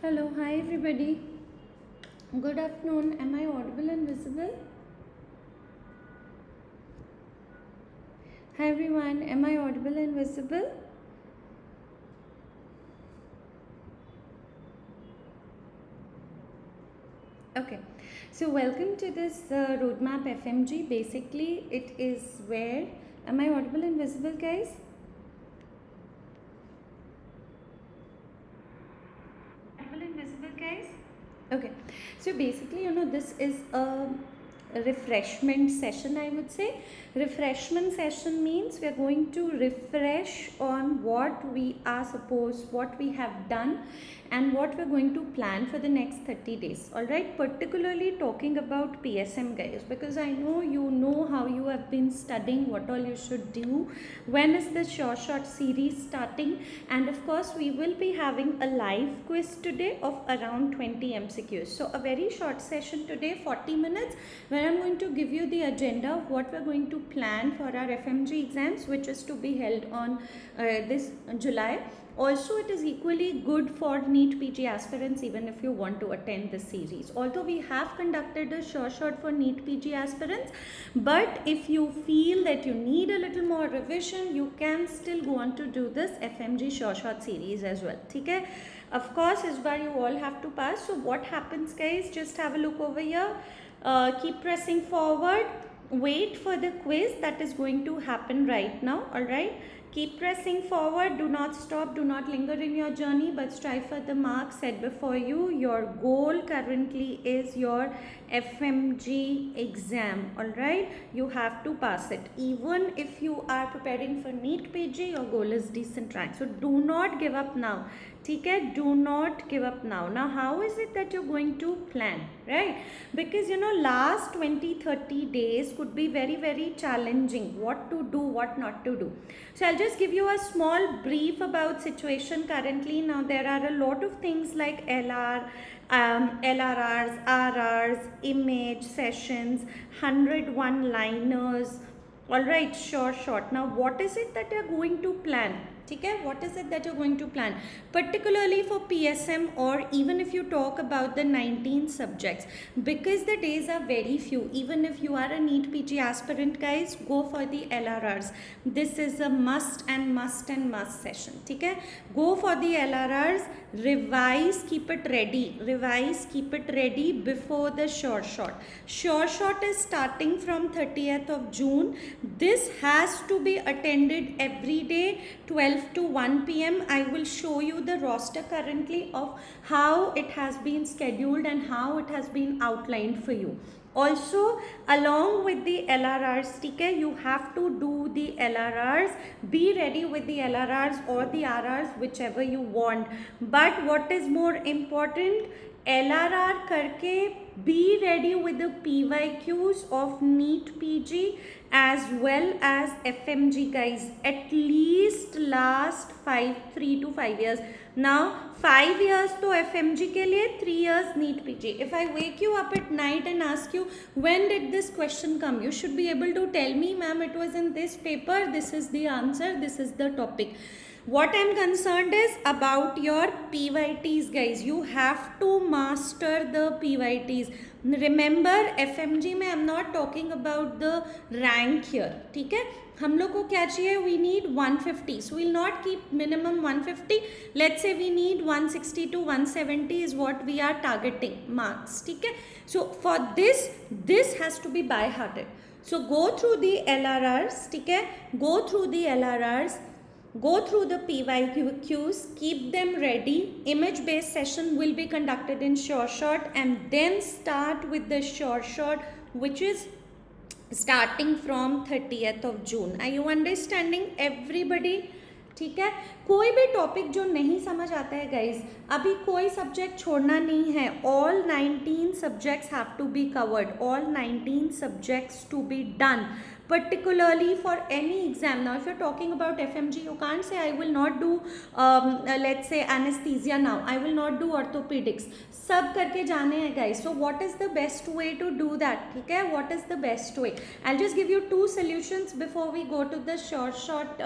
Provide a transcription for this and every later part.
Hello, hi everybody. Good afternoon. Am I audible and visible? Hi everyone. Am I audible and visible? Okay. So welcome to this roadmap FMG. Basically, it is where am I audible and visible, guys? Audible and visible, guys? Okay. So basically, this is a refreshment session, I would say. Refreshment session means we are going to refresh on what we are supposed, what we have done and what we're going to plan for the next 30 days. All right, particularly talking about PSM, guys, because I know you know how you have been studying, what all you should do, when is the Sureshot series starting, and of course we will be having a live quiz today of around 20 MCQs. So a very short session today, 40 minutes, where I'm going to give you the agenda of what we're going to plan for our FMG exams, which is to be held on this July. Also, it is equally good for NEET PG aspirants even if you want to attend this series. Although we have conducted a Sureshot for NEET PG aspirants, but if you feel that you need a little more revision, you can still go on to do this FMG Sureshot series as well. Okay? Of course, is where you all have to pass. So what happens, guys? Just have a look over here. Keep pressing forward. Wait for the quiz that is going to happen right now. All right. Keep pressing forward. Do not stop. Do not linger in your journey, but strive for the mark set before you. Your goal currently is your FMG exam. All right. You have to pass it. Even if you are preparing for NEET PG, your goal is decent rank. So do not give up now. Okay, do not give up now. Now, how is it that you're going to plan, right? Because last 20-30 days could be very challenging. What to do, what not to do. So I'll just give you a small brief about situation currently. Now there are a lot of things like LRRs, RRs, image sessions, 101 liners. All right, Sureshot. Now what is it that you're going to plan? Okay, what is it that you're going to plan, particularly for PSM, or even if you talk about the 19 subjects, because the days are very few. Even if you are a NEET PG aspirant, guys, go for the LRRs. This is a must session. Okay, go for the LRRs, revise, keep it ready before the Sureshot. Sureshot is starting from 30th of June. This has to be attended every day, 12 to 1 p.m. I will show you the roster currently of how it has been scheduled and how it has been outlined for you. Also, along with the LRRs, okay, you have to do the LRRs. Be ready with the LRRs or the RRs, whichever you want. But what is more important, LRR करके be ready with the PYQs of NEET PG as well as FMG, guys. At least last 3 to 5 years. Now 5 years to FMG के लिए, 3 years NEET PG. If I wake you up at night and ask you when did this question come, you should be able to tell me, ma'am, it was in this paper, this is the answer, this is the topic. What I'm concerned is about your PYTs, guys. You have to master the PYTs. Remember, FMG में I'm not talking about the rank here. ठीक है? हम लोग को क्या चाहिए? We need 150. So we'll not keep minimum 150. Let's say we need 160 to 170 is what we are targeting marks. ठीक है? So for this has to be by hearted. So go through the LRRs. ठीक है? Go through the LRRs. Go through the PYQs, keep them ready. Image based session will be conducted in Sureshot, and then start with the Sureshot, which is starting from 30th of June. Are you understanding, everybody? ठीक है, कोई भी topic जो नहीं समझ आता है, guys, अभी कोई सब्जेक्ट छोड़ना नहीं है. All 19 subjects have to be covered. All 19 subjects to be done, particularly for any exam. Now if you're talking about FMG, you can't say I will not do let's say anesthesia now, I will not do orthopedics. सब करके जाने हैं, guys. So what is the best way to do that? ठीक है, what is the best way? I'll just give you 2 solutions before we go to the Sureshot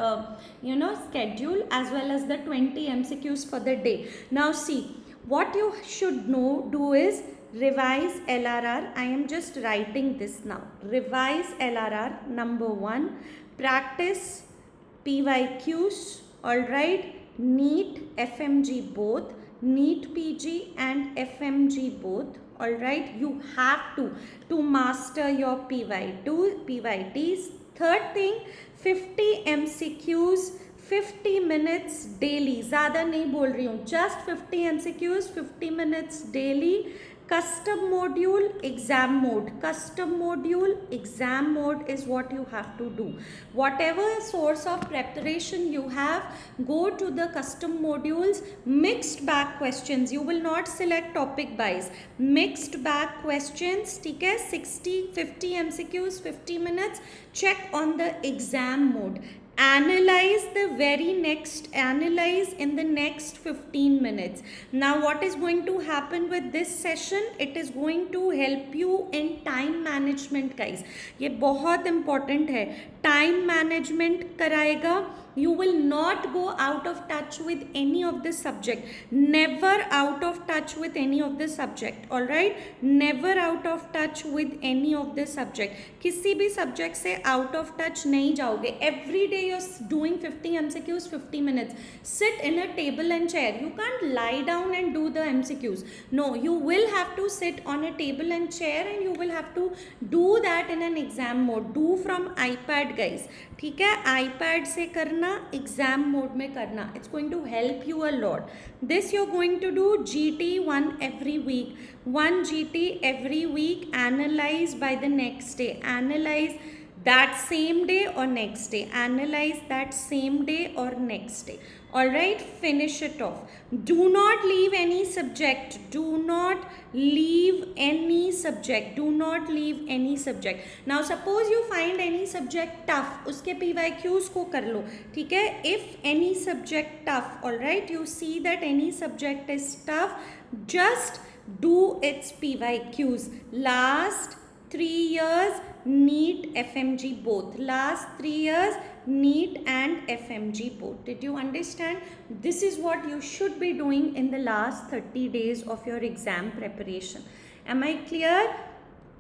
schedule as well as the 20 MCQs for the day. Now see, what you should do is revise LRR. I am just writing this now. Revise LRR, number 1. Practice PYQs, alright. NEET, FMG both. NEET PG and FMG both. Alright, you have to master your PYTs. Third thing, 50 MCQs, 50 minutes daily. ज़्यादा नहीं बोल रही हूँ, just 50 MCQs, 50 minutes daily. Custom module, exam mode. Custom module, exam mode is what you have to do. Whatever source of preparation you have, go to the custom modules. Mixed bag questions. You will not select topic wise. Mixed bag questions. ठीक है, 60, 50 MCQs, 50 minutes. Check on the exam mode. Analyze in the next 15 minutes. Now what is going to happen with this session? It is going to help you in time management, guys. ये बहुत important है. Time management कराएगा. You will not go out of touch with any of the subject. Never out of touch with any of the subject. Alright? Never out of touch with any of the subject. किसी भी subject से out of touch नहीं जाओगे. Every day you're doing 50 MCQs, 50 minutes. Sit in a table and chair. You can't lie down and do the MCQs. No, you will have to sit on a table and chair and you will have to do that in an exam mode. Do from iPad, guys. ठीक है, iPad से करना, exam mode में करना. It's going to help you a lot. This you are going to do GT 1 every week. 1 GT every week. Analyze by the next day. Analyze that same day or next day. Analyze that same day or next day. Alright, finish it off. Do not leave any subject. Do not leave any subject. Do not leave any subject. Now suppose you find any subject tough, उसके PYQs को कर लो. ठीक है, if any subject tough, alright, you see that any subject is tough, just do its PYQs. Last 3 years NEET FMG both. Last 3 years NEET and FMG both. Did you understand? This is what you should be doing in the last 30 days of your exam preparation. Am I clear?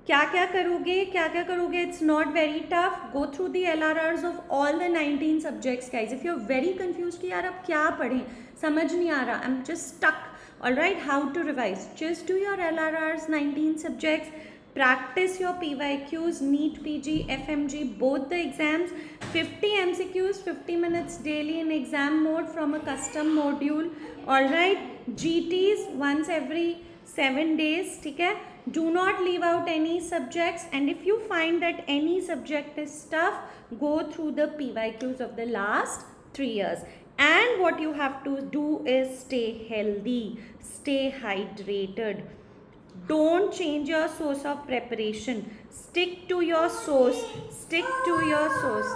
क्या क्या करोगे? It's not very tough. Go through the LRRs of all the 19 subjects, guys. If you're very confused कि यार अब क्या पढ़ें, समझ नहीं आ रहा, I'm just stuck. Alright, how to revise? Just do your LRRs, 19 subjects. Practice your PYQs, NEET PG, FMG, both the exams. 50 MCQs, 50 minutes daily in exam mode from a custom module. Alright, GTs once every 7 days. ठीक है, do not leave out any subjects, and if you find that any subject is tough, go through the PYQs of the last 3 years. And what you have to do is stay healthy, stay hydrated. Don't change your source of preparation. Stick to your source. Stick to your source.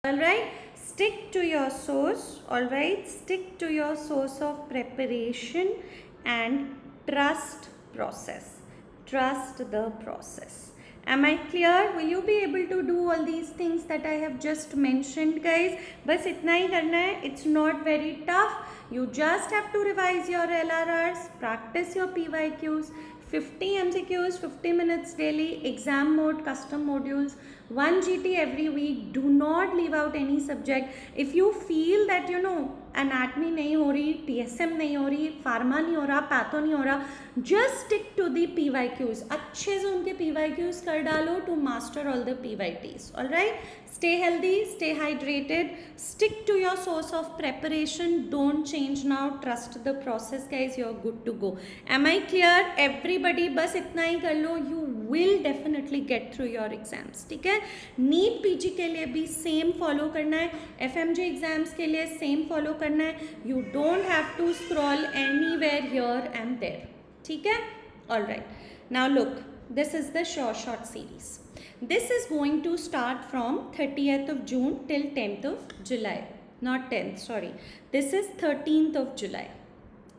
Alright, stick to your source. Alright, stick to your source of preparation and trust process. Trust the process. Am I clear? Will you be able to do all these things that I have just mentioned, guys? बस इतना ही करना है. It's not very tough. You just have to revise your LRRs, practice your PYQs, 50 MCQs, 50 minutes daily, exam mode, custom modules, 1 GT every week. Do not leave out any subject. If you feel that, anatomy नहीं हो रही, PSM नहीं हो रही, pharma नहीं हो रहा, patho नहीं हो रहा, just stick to the PYQs. अच्छे से उनके PYQs कर डालो to master all the PYTs. Alright? Stay healthy, stay hydrated, stick to your source of preparation. Don't change now. Trust the process, guys. You're good to go. Am I clear? Everybody, बस इतना ही कर लो. You will definitely get through your exams. ठीक है? NEET PG के लिए भी same follow करना है. FMG exams के लिए same follow करना है. You don't have to scroll anywhere here and there. ठीक है? All right. Now look, this is the Sureshot series. This is going to start from 30th of June till 10th of July. Not 10th, sorry. This is 13th of July.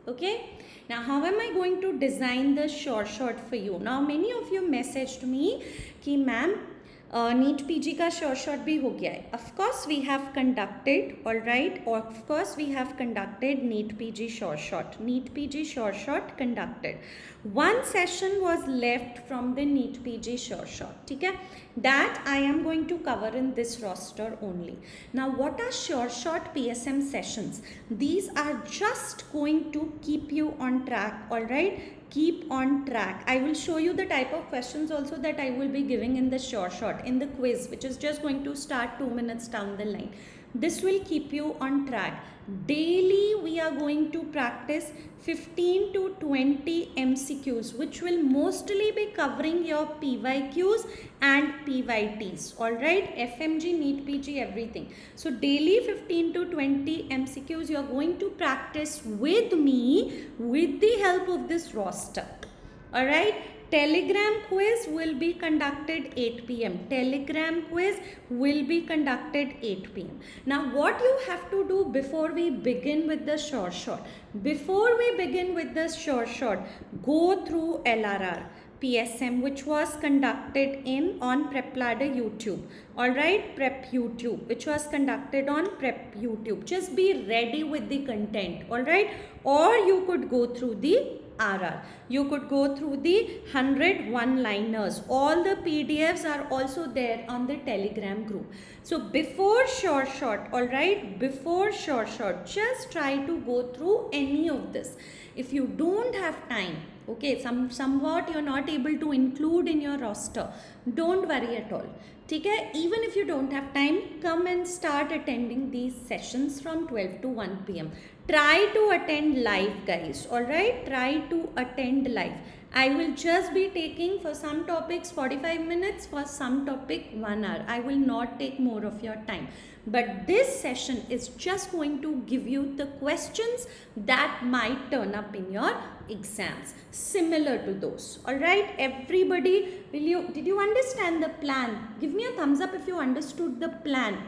Okay. Now, how am I going to design the Sureshot for you? Now, many of you messaged me कि ma'am NEET PG का Sureshot भी हो गया है. Of course, we have conducted, all right. Of course, we have conducted NEET PG Sureshot. NEET PG Sureshot conducted. One session was left from the NEET PG Sureshot. ठीक है? That I am going to cover in this roster only. Now, what are Sureshot PSM sessions? These are just going to keep you on track, all right? Keep on track. I will show you the type of questions also that I will be giving in the Sureshot, in the quiz, which is just going to start 2 minutes down the line. This will keep you on track. Daily we are going to practice 15 to 20 MCQs, which will mostly be covering your PYQs and PYTs, alright, FMG, NEET PG, everything. So daily 15 to 20 MCQs you are going to practice with me with the help of this roster, alright. Telegram quiz will be conducted 8 p.m. Telegram quiz will be conducted 8 p.m. Now, what you have to do before we begin with the Sureshot? Before we begin with the Sureshot, go through LRR PSM, which was conducted on Prep Ladder YouTube. Alright, Prep YouTube, which was conducted on Prep YouTube. Just be ready with the content. Alright, or you could go through the RR. You could go through the 100 one-liners. All the PDFs are also there on the Telegram group. So before Sureshot, alright, before Sureshot, just try to go through any of this. If you don't have time, okay, somewhat you're not able to include in your roster, don't worry at all. Okay? Even if you don't have time, come and start attending these sessions from 12 to 1 p.m. Try to attend live, guys. Alright? Try to attend live. I will just be taking for some topics 45 minutes, for some topic 1 hour. I will not take more of your time. But this session is just going to give you the questions that might turn up in your exams, similar to those. Alright, everybody, did you understand the plan? Give me a thumbs up if you understood the plan.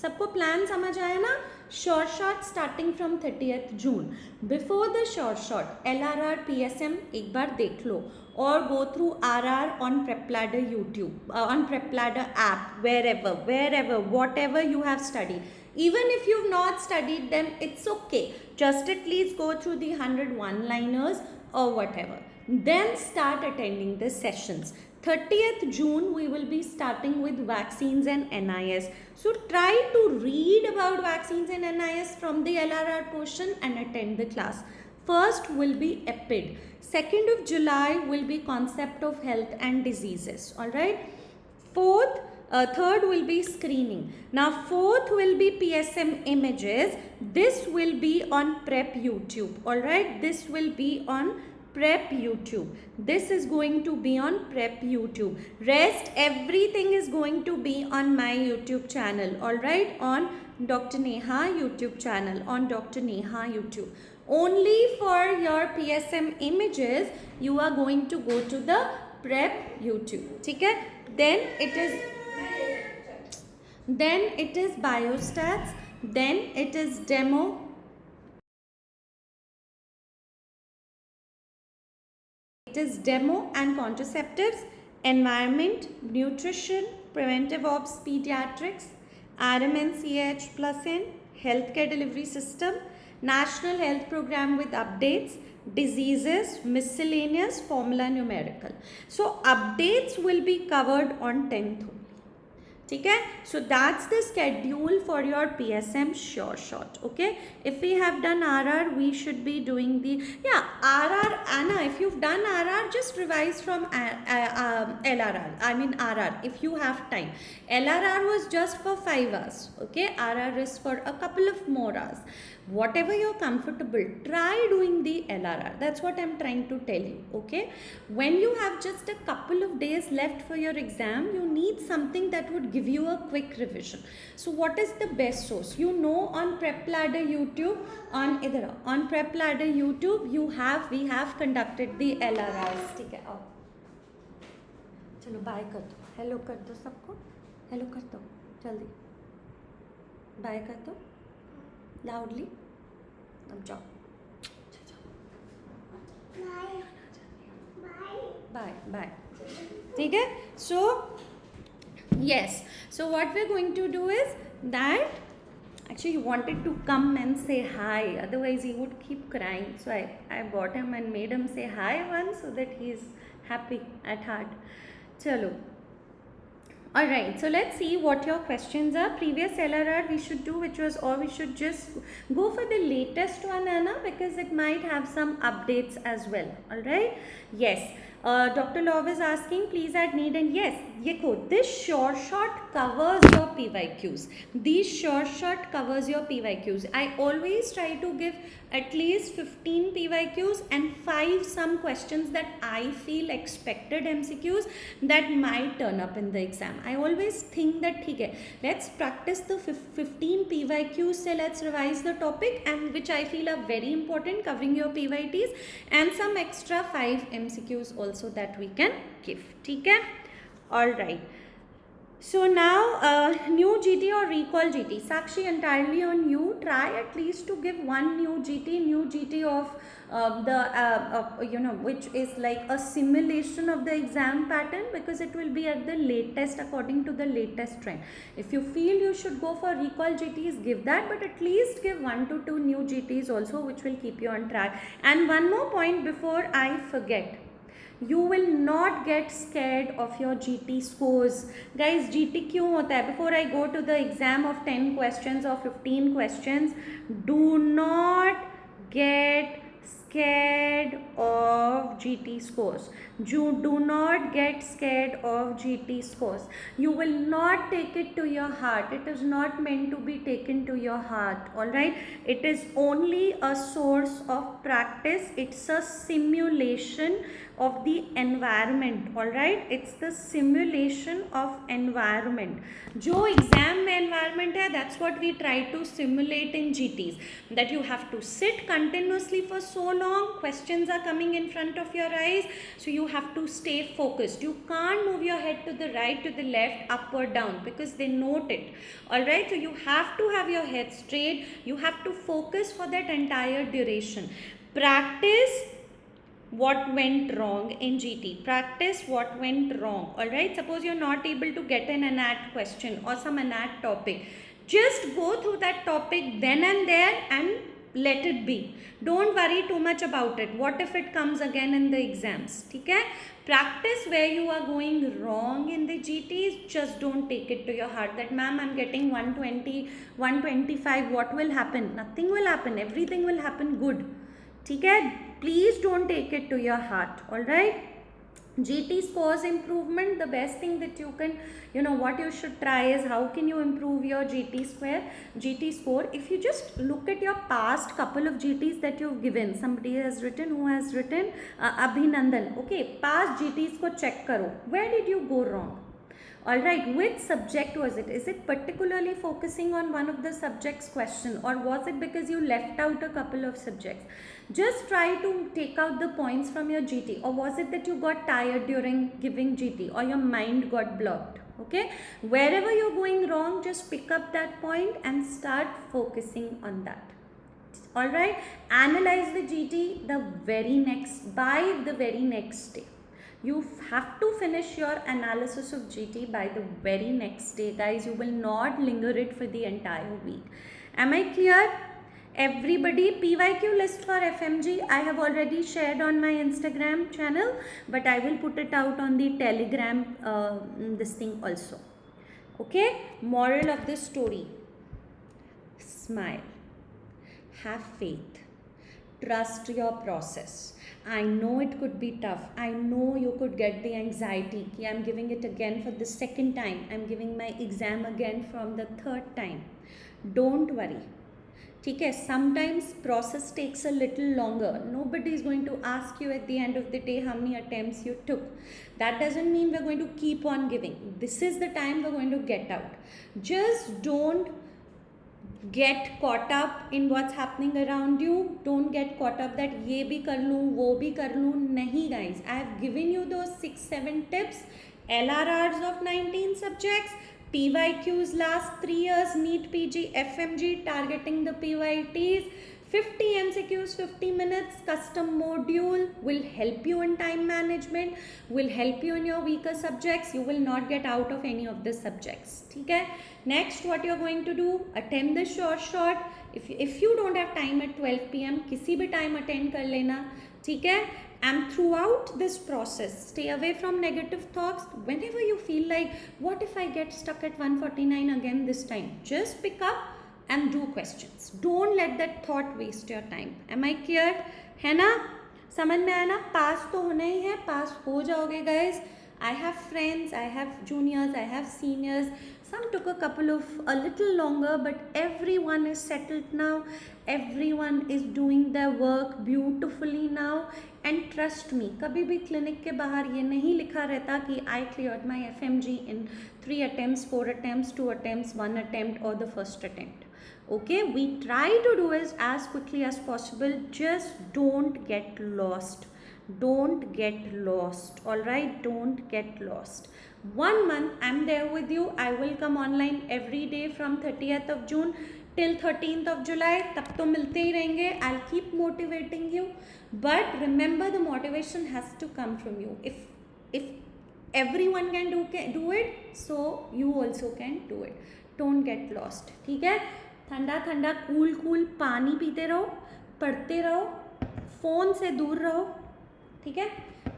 सबको plan समझ आया ना? Sureshot starting from 30th June. Before the Sureshot, LRR PSM एक बार देख लो, or go through RR on Prep Ladder YouTube, on Prep Ladder app, wherever, whatever you have studied. Even if you've not studied them, it's okay. Just at least go through the 100 one-liners or whatever. Then start attending the sessions. 30th June, we will be starting with vaccines and NIS. So try to read about vaccines and NIS from the LRR portion and attend the class. First will be Epid. 2nd of July will be concept of health and diseases. Alright. Third will be screening. Now 4th will be PSM images. This will be on Prep YouTube. Alright. This will be on Prep YouTube. This is going to be on Prep YouTube. Rest everything is going to be on my YouTube channel. Alright. On Dr. Neha YouTube channel. On Dr. Neha YouTube. Only for your PSM images you are going to go to the Prep YouTube. Okay? Then it is Biostats. Then it is demo. It is demo and contraceptives, environment, nutrition, preventive ops, pediatrics, RMNCH plus N, healthcare delivery system, national health program with updates, diseases, miscellaneous, formula numerical. So updates will be covered on 10th. Okay? So that's the schedule for your PSM Sureshot. Okay? If we have done RR, we should be doing the RR. Anna, if you've done RR, just revise from LRR. I mean RR if you have time. LRR was just for 5 hours. Okay? RR is for a couple of more hours. Whatever you're comfortable, try doing the LRR. That's what I'm trying to tell you. Okay? When you have just a couple of days left for your exam, you need something that would give you a quick revision. So what is the best source? You know, on Prep Ladder YouTube, on Prep Ladder YouTube, we have conducted the LRRs. ठीक है, आओ चलो bye कर दो, hello कर दो सबको, hello कर दो जल्दी, बाय कर दो लाउडली, अब जाओ। बाय बाय, ठीक है. So yes, so what we're going to do is that actually he wanted to come and say hi, otherwise he would keep crying. So I brought him and made him say hi once so that he's happy at heart. Chalo. Alright, so let's see what your questions are. Previous LRR we should do, which was, or we should just go for the latest one, Anna, because it might have some updates as well. Alright, yes. Dr. Love is asking, please add need, and yes, this Sureshot covers your PYQs. This Sureshot covers your PYQs. I always try to give at least 15 PYQs and 5 some questions that I feel expected MCQs that might turn up in the exam. I always think that okay, let's practice the 15 PYQs, say let's revise the topic, and which I feel are very important, covering your PYTs, and some extra 5 MCQs also that we can give. Okay? Alright. So now new GT or recall GT. Sakshi, entirely on you. Try at least to give one new GT of which is like a simulation of the exam pattern, because it will be at the latest, according to the latest trend. If you feel you should go for recall GTs, give that, but at least give 1 to 2 new GTs also, which will keep you on track. And one more point before I forget. You will not get scared of your GT scores. Guys, GT क्यों होता है? Before I go to the exam of 10 questions or 15 questions, do not get scared of GT scores. You do not get scared of GT scores. You will not take it to your heart. It is not meant to be taken to your heart. Alright? It is only a source of practice. It's a simulation of the environment. Alright? It's the simulation of environment. जो exam में environment है, that's what we try to simulate in GTs. That you have to sit continuously for so long, questions are coming in front of your eyes, so you have to stay focused. You can't move your head to the right, to the left, up or down, because they note it. Alright, so you have to have your head straight, you have to focus for that entire duration. Practice what went wrong in GT. Practice what went wrong. Alright, suppose you're not able to get an ANAT question or some ANAT topic. Just go through that topic then and there and let it be. Don't worry too much about it. What if it comes again in the exams? Okay? Practice where you are going wrong in the GTs. Just don't take it to your heart that, ma'am, I'm getting 120, 125. What will happen? Nothing will happen. Everything will happen good. Okay? Please don't take it to your heart. Alright? GT scores improvement, the best thing that you can, what you should try is how can you improve your GT score. If you just look at your past couple of GTs that you've given, somebody has written, who has written, Abhinandan, okay, past GTs ko check karo, where did you go wrong? Alright, which subject was it? Is it particularly focusing on one of the subjects question, or was it because you left out a couple of subjects? Just try to take out the points from your GT, or was it that you got tired during giving GT, or your mind got blocked? Okay, wherever you're going wrong, just pick up that point and start focusing on that. Alright, analyze the GT by the very next day. You have to finish your analysis of GT by the very next day, guys. You will not linger it for the entire week. Am I clear? Everybody, PYQ list for FMG I have already shared on my Instagram channel, but I will put it out on the Telegram this thing also. Okay, moral of the story: smile, have faith, trust your process. I know it could be tough. I know you could get the anxiety. I'm giving it again for the second time. I'm giving my exam again from the third time. Don't worry. Okay, sometimes process takes a little longer. Nobody is going to ask you at the end of the day how many attempts you took. That doesn't mean we're going to keep on giving. This is the time we're going to get out. Just don't get caught up in what's happening around you. Don't get caught up that ye bhi kar loon, wo bhi kar loon. Nahi guys, I have given you those 6-7 tips. LRRs of 19 subjects, PYQs last 3 years, neetpg, FMGE targeting the PYTs, 50 MCQs, 50 minutes, custom module will help you in time management, will help you in your weaker subjects. You will not get out of any of the subjects. Okay? Next, what you're going to do, attend the Sureshot. If you don't have time at 12 PM, किसी भी time attend कर लेना. ठीक है? And throughout this process, stay away from negative thoughts. Whenever you feel like, what if I get stuck at 149 again this time? Just pick up and do questions. Don't let that thought waste your time. Am I clear? है ना? समझ में आया ना? पास तो होना ही है, पास हो जाओगे guys. I have friends, I have juniors, I have seniors. Some took a little longer, but everyone is settled now. Everyone is doing their work beautifully now. And trust me, कभी भी clinic के बाहर ये नहीं लिखा रहता कि I cleared my FMG in 3 attempts, 4 attempts, 2 attempts, 1 attempt or the first attempt. Okay, we try to do it as quickly as possible. Just don't get lost. Don't get lost. All right, don't get lost. 1 month I'm there with you. I will come online every day from 30th of June till 13th of July. तब तो मिलते ही रहेंगे. I'll keep motivating you, but remember the motivation has to come from you. If everyone can do it, so you also can do it. Don't get lost. ठीक है? ठंडा ठंडा cool पानी पीते रहो, पढ़ते रहो, फ़ोन से दूर रहो. ठीक है?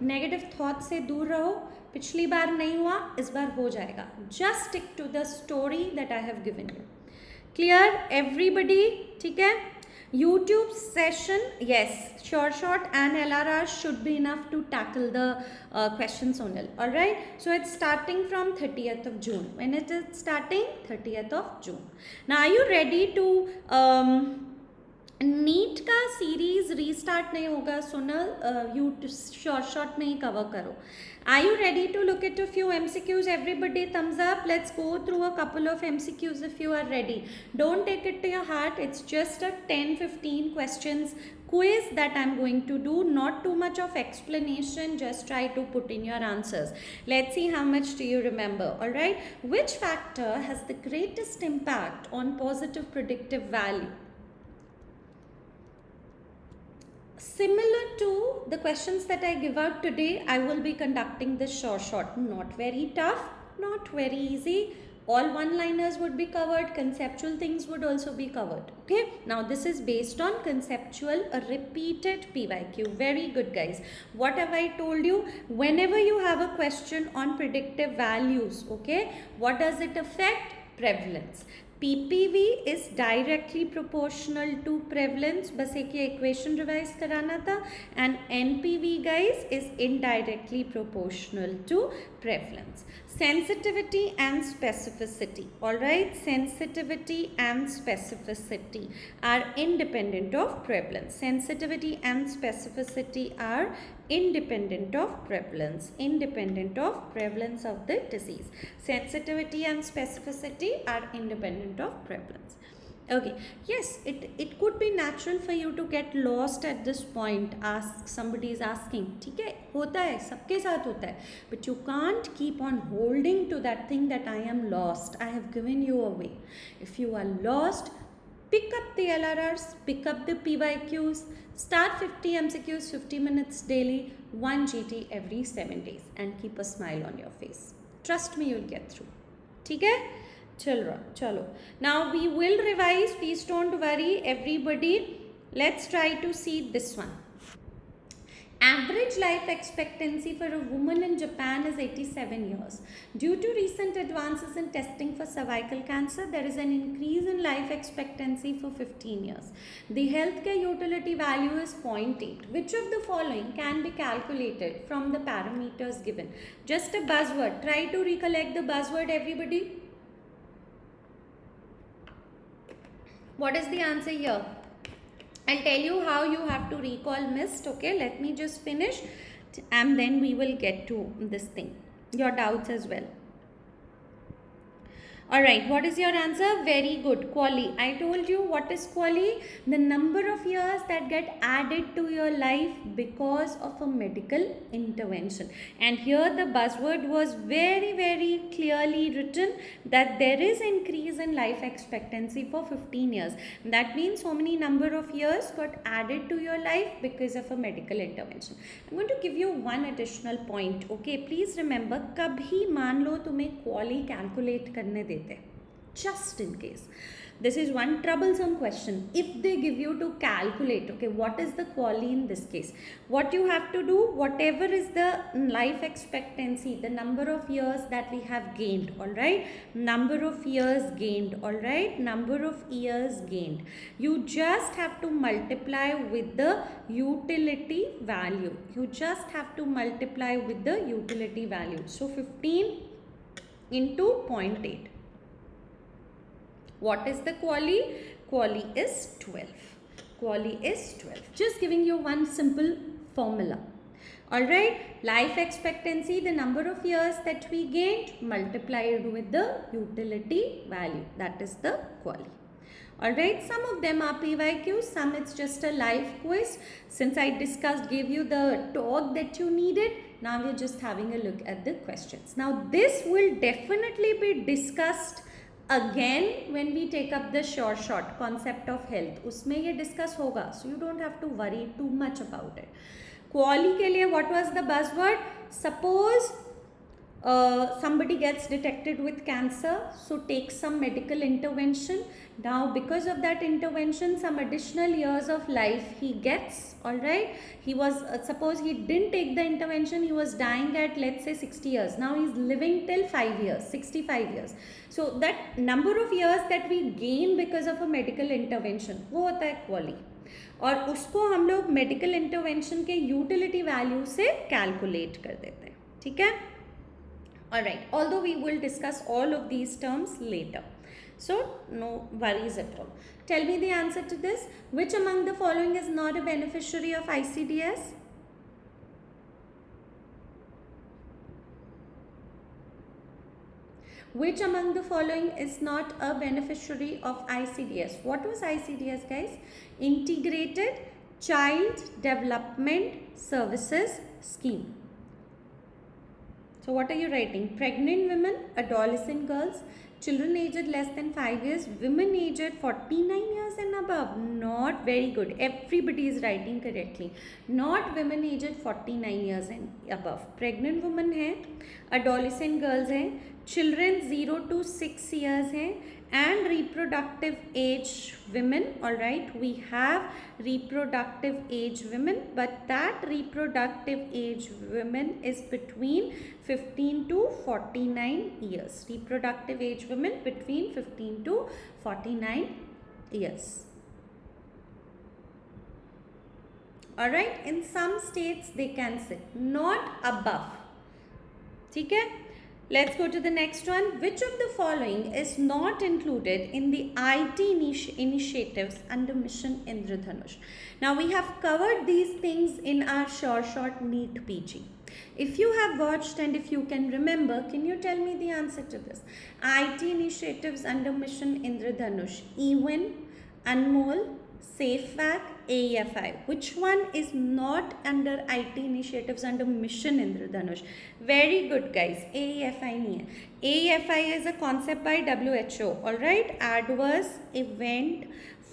नेगेटिव थॉट से दूर रहो. पिछली बार नहीं हुआ, इस बार हो जाएगा. Just stick to the story that I have given you. Clear everybody? ठीक है? YouTube session, yes, Sureshot and LRR should be enough to tackle the questions only. All right, so it's starting from 30th of June. When it is starting? 30th of June. Now, are you ready to NEET का series restart नहीं होगा Sonal, you Sureshot में ही cover करो. Are you ready to look at a few MCQs? Everybody thumbs up. Let's go through a couple of MCQs if you are ready. Don't take it to your heart. It's just a 10-15 questions quiz that I'm going to do. Not too much of explanation. Just try to put in your answers. Let's see how much do you remember. All right. Which factor has the greatest impact on positive predictive value? Similar to the questions that I give out today, I will be conducting this Sureshot. Not very tough, not very easy. All one-liners would be covered. Conceptual things would also be covered. Okay. Now this is based on conceptual, a repeated PYQ. Very good, guys. What have I told you? Whenever you have a question on predictive values, okay, what does it affect? Prevalence. PPV is directly proportional to prevalence. बस एक ये equation revise कराना था. And NPV, guys, is indirectly proportional to prevalence. Sensitivity and specificity. All right, sensitivity and specificity are independent of prevalence. Sensitivity and specificity are independent of prevalence. Independent of prevalence of the disease. Sensitivity and specificity are independent of prevalence. Okay, yes, it could be natural for you to get lost at this point. Somebody is asking, ठीक है, होता है, सबके साथ होता है, but you can't keep on holding to that thing that I am lost. I have given you a way. If you are lost, pick up the LRRs, pick up the PYQs, start 50 MCQs, 50 minutes daily, 1 GT every 7 days, and keep a smile on your face. Trust me, you'll get through. ठीक है? Chalo. Now we will revise. Please don't worry, everybody. Let's try to see this one. Average life expectancy for a woman in Japan is 87 years. Due to recent advances in testing for cervical cancer, there is an increase in life expectancy for 15 years. The healthcare utility value is 0.8. Which of the following can be calculated from the parameters given? Just a buzzword. Try to recollect the buzzword, everybody. What is the answer here? I'll tell you how you have to recall missed. Okay, let me just finish and then we will get to this thing, your doubts as well. All right, what is your answer? Very good. Quali. I told you what is quali? The number of years that get added to your life because of a medical intervention. And here the buzzword was very, very clearly written that there is increase in life expectancy for 15 years. That means so many number of years got added to your life because of a medical intervention. I'm going to give you one additional point. Okay, please remember, kabhi मान लो तुम्हें quali calculate करने देते, just in case. This is one troublesome question. If they give you to calculate, okay, what is the quali in this case? What you have to do, whatever is the life expectancy, the number of years that we have gained, all right? Number of years gained, all right? Number of years gained. You just have to multiply with the utility value. You just have to multiply with the utility value. So 15 into 0.8. What is the quali? Quali is 12. Quali is 12. Just giving you one simple formula. Alright, life expectancy, the number of years that we gained multiplied with the utility value. That is the quali. Alright, some of them are PYQs, some it's just a live quiz. Since I gave you the talk that you needed, now we're just having a look at the questions. Now this will definitely be discussed again when we take up the Sureshot concept of health. उसमें ये discuss होगा, so you don't have to worry too much about it. Quali के लिए what was the buzzword? Suppose somebody gets detected with cancer, so take some medical intervention. Now because of that intervention, some additional years of life he gets, all right? He was, suppose he didn't take the intervention, he was dying at let's say 60 years. Now he's living till 5 years, 65 years. So that number of years that we gain because of a medical intervention, वो होता है quali. और उसको हम लोग medical intervention के utility value से calculate कर देते हैं, ठीक है? Alright, although we will discuss all of these terms later. So, no worries at all. Tell me the answer to this. Which among the following is not a beneficiary of ICDS? Which among the following is not a beneficiary of ICDS? What was ICDS, guys? Integrated Child Development Services Scheme. So what are you writing? Pregnant women, adolescent girls, children aged less than 5 years, women aged 49 years and above. Not very good. Everybody is writing correctly. Not women aged 49 years and above. Pregnant women hai, adolescent girls hai, children 0 to 6 years hai, and reproductive age women. All right, we have reproductive age women, but that reproductive age women is between 15 to 49 years. Reproductive age women between 15 to 49 years. All right, in some states they can sit, not above. Okay? Let's go to the next one. Which of the following is not included in the IT initiatives under Mission Indradhanush? Now we have covered these things in our Sureshot neetpg. If you have watched and if you can remember, can you tell me the answer to this? IT initiatives under Mission Indradhanush, EWIN, Anmol, SafeVac, AEFI. Which one is not under IT initiatives under Mission Indradhanush? Very good, guys. AEFI nahi hai. AEFI is a concept by WHO. All right. Adverse event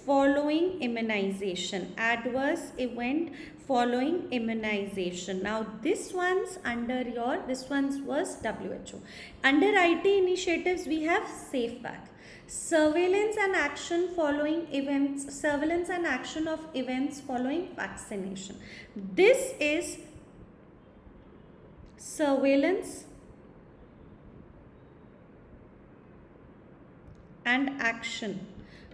following immunization. Adverse event following immunization. Now this one's under this one's was WHO. Under IT initiatives we have SafeVac. Surveillance and action following events, surveillance and action of events following vaccination. This is surveillance and action,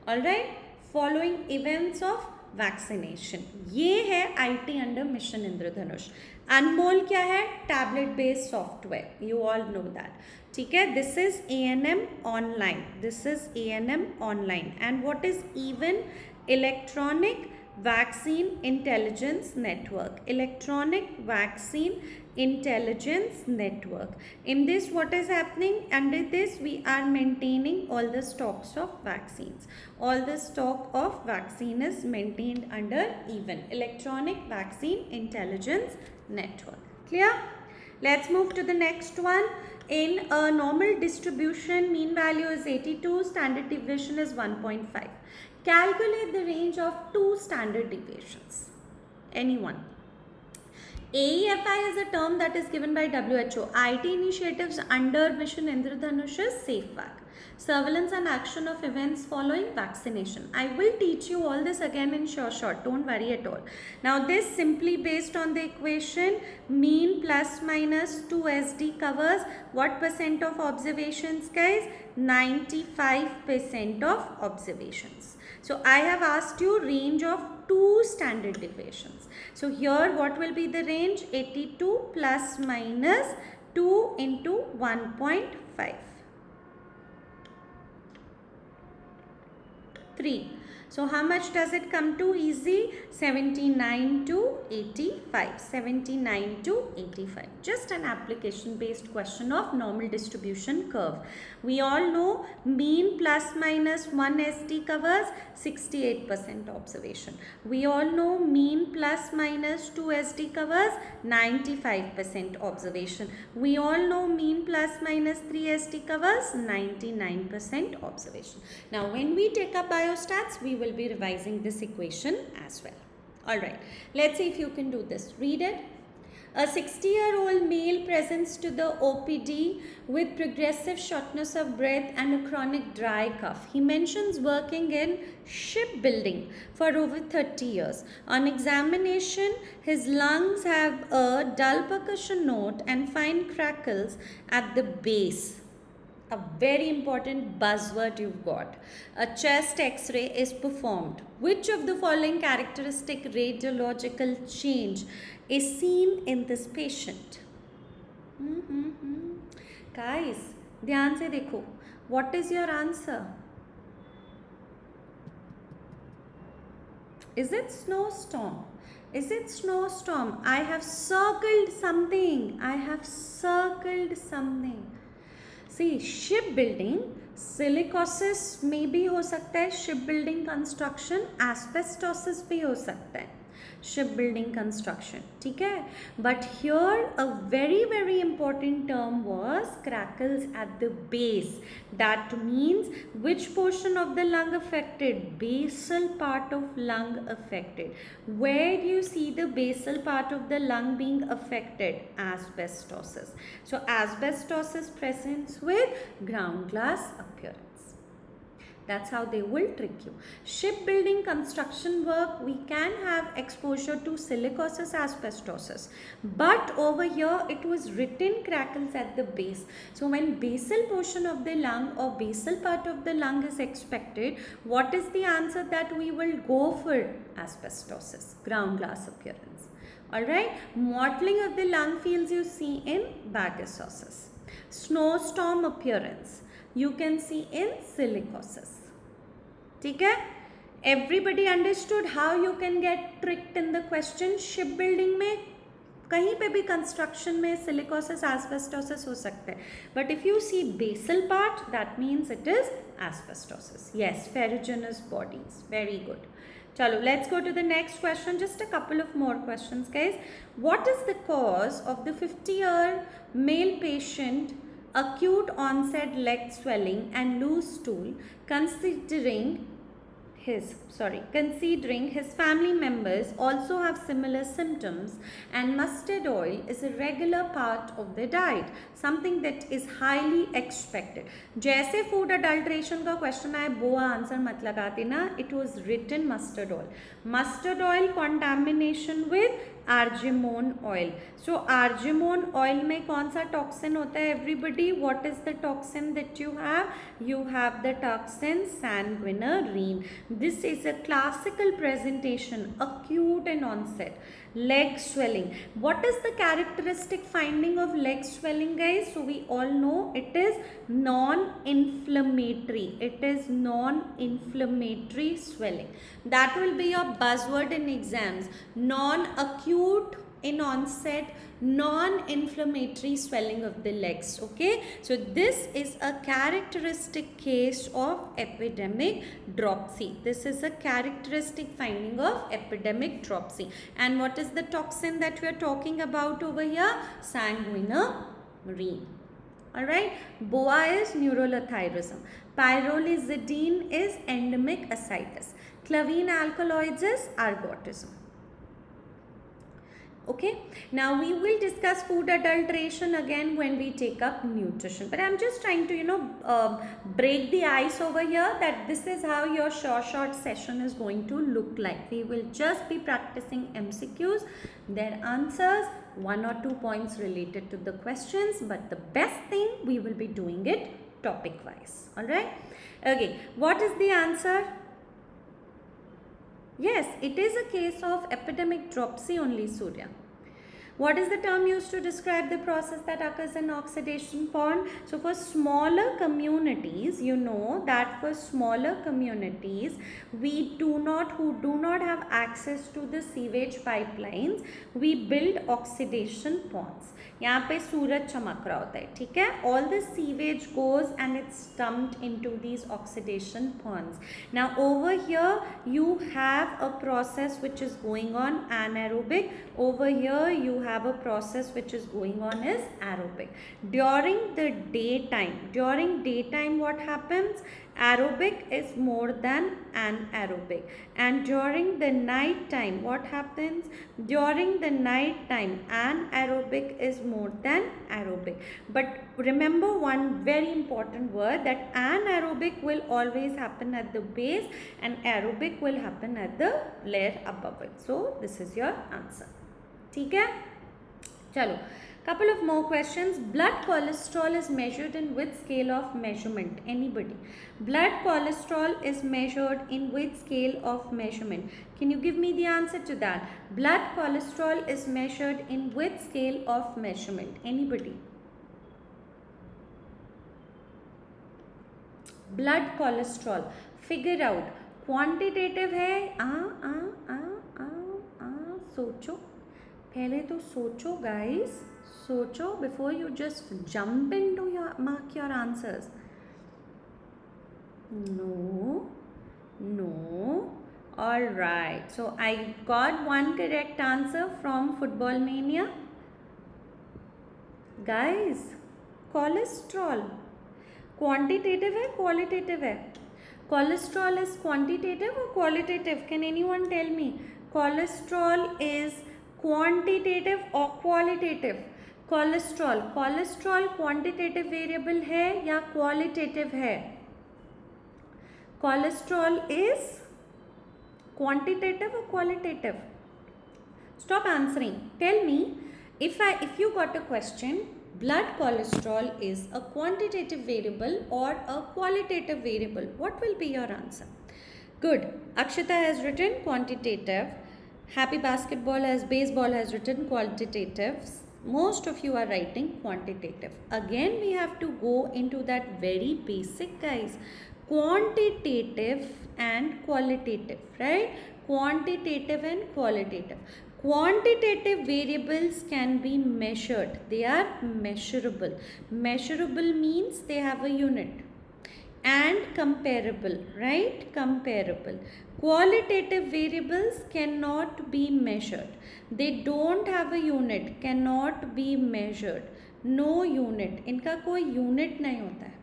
all right, following events of vaccination. ये है IT under Mission Indradhanush. Anmol क्या है? Tablet based software. You all know that. ठीक है? This is A&M online. This is A&M online. And what is even? Electronic Vaccine Intelligence Network. Electronic Vaccine Intelligence Network. In this, what is happening? Under this, we are maintaining all the stocks of vaccines. All the stock of vaccine is maintained under EVIN, Electronic Vaccine Intelligence Network. Clear? Let's move to the next one. In a normal distribution, mean value is 82, standard deviation is 1.5. Calculate the range of two standard deviations. Anyone? AEFI is a term that is given by WHO. IT initiatives under Mission Indradhanush is SafeVac. Surveillance and action of events following vaccination. I will teach you all this again in Sureshot. Don't worry at all. Now this simply based on the equation mean plus minus 2 SD covers what percent of observations, guys? 95% of observations. So I have asked you range of two standard deviations. So here what will be the range? 82 plus minus 2 into 1.5. 3. So how much does it come to? Easy. 79 to 85. 79 to 85. Just an application based question of normal distribution curve. We all know mean plus minus 1 SD covers 68% observation. We all know mean plus minus 2 SD covers 95% observation. We all know mean plus minus 3 SD covers 99% observation. Now when we take up biostats, we will be revising this equation as well. Alright, let's see if you can do this. Read it. A 60-year-old male presents to the OPD with progressive shortness of breath and a chronic dry cough. He mentions working in shipbuilding for over 30 years. On examination, his lungs have a dull percussion note and fine crackles at the base. A very important buzzword you've got. A chest X-ray is performed. Which of the following characteristic radiological change is seen in this patient? Guys, ध्यान से देखो. What is your answer? Is it snowstorm? Is it snowstorm? I have circled something. I have circled something. See, shipbuilding, silicosis में भी हो सकता है, shipbuilding construction, asbestosis भी हो सकता है, shipbuilding construction, ठीक है? But here a very important term was crackles at the base. That means which portion of the lung affected? Basal part of lung affected. Where do you see the basal part of the lung being affected? Asbestosis. So asbestosis presents with ground glass appearance. That's how they will trick you. Shipbuilding construction work, we can have exposure to silicosis, asbestosis. But over here, it was written crackles at the base. So when basal portion of the lung or basal part of the lung is expected, what is the answer that we will go for? Asbestosis, ground glass appearance. Alright, mottling of the lung fields you see in bagasosis. Snowstorm appearance you can see in silicosis. Okay? Everybody understood how you can get tricked in the question? Shipbuilding में कहीं पे भी construction में silicosis, asbestosis हो सकते हैं. But if you see basal part, that means it is asbestosis. Yes, ferruginous bodies. Very good. Chalo, let's go to the next question. Just a couple of more questions, guys. What is the cause of the 50-year male patient acute onset leg swelling and loose stool considering his family members also have similar symptoms and mustard oil is a regular part of their diet, something that is highly expected. जैसे food adulteration का question आए वो answer मत लगाते ना. It was written mustard oil. Mustard oil contamination with argemone oil. So argemone oil में कौन सा toxin होता है? Everybody, what is the toxin that you have? You have the toxin sanguinarine. This is a classical presentation, acute in onset. Leg swelling. What is the characteristic finding of leg swelling, guys? So we all know it is non-inflammatory. It is non-inflammatory swelling. That will be your buzzword in exams. Non-acute in onset, non-inflammatory swelling of the legs. Okay, so this is a characteristic case of epidemic dropsy. This is a characteristic finding of epidemic dropsy. And what is the toxin that we are talking about over here? Sanguinarine. Alright, BOA is neurolathyrism. Pyrrolizidine is endemic ascites. Clavine alkaloids is ergotism. Okay, now we will discuss food adulteration again when we take up nutrition, but I'm just trying to break the ice over here that this is how your Sureshot session is going to look like. We will just be practicing MCQs, their answers, 1 or 2 points related to the questions, but the best thing, we will be doing it topic wise. All right, okay, what is the answer? Yes, it is a case of epidemic dropsy only, Surya. What is the term used to describe the process that occurs in oxidation pond? So for smaller communities, you know that for smaller communities, who do not have access to the sewage pipelines, we build oxidation ponds. यहाँ पे सूरज चमक रहा होता है, ठीक है? All the sewage goes and it's dumped into these oxidation ponds. Now over here you have a process which is going on anaerobic. Over here you have a process which is going on is aerobic. During daytime what happens? Aerobic is more than anaerobic. And during the night time what happens? During the night time anaerobic is more than aerobic. But remember one very important word, that anaerobic will always happen at the base and aerobic will happen at the layer above it. So this is your answer. ठीक है, चलो, couple of more questions. Blood cholesterol is measured in which scale of measurement? Anybody? Blood cholesterol is measured in which scale of measurement? Can you give me the answer to that? Blood cholesterol is measured in which scale of measurement? Anybody? Blood cholesterol, figure out. Quantitative है? सोचो, पहले तो सोचो guys. Socho before you just jump into mark your answers. No. All right. So I got one correct answer from Football Mania. Guys, cholesterol quantitative है, qualitative है? Cholesterol is quantitative or qualitative? Can anyone tell me? Cholesterol is quantitative or qualitative? Cholesterol quantitative variable है या qualitative है? Cholesterol is quantitative और qualitative? Stop answering, tell me. if you got a question, blood cholesterol is a quantitative variable or a qualitative variable, what will be your answer? Good. Akshita has written quantitative. Happy Baseball has written qualitative. Most of you are writing quantitative. Again we have to go into that very basic, guys. Quantitative and qualitative, right? Quantitative and qualitative. Quantitative variables can be measured. They are measurable. Measurable means they have a unit. And comparable, right? Comparable. Qualitative variables cannot be measured. They don't have a unit, cannot be measured. No unit. इनका कोई unit नहीं होता है,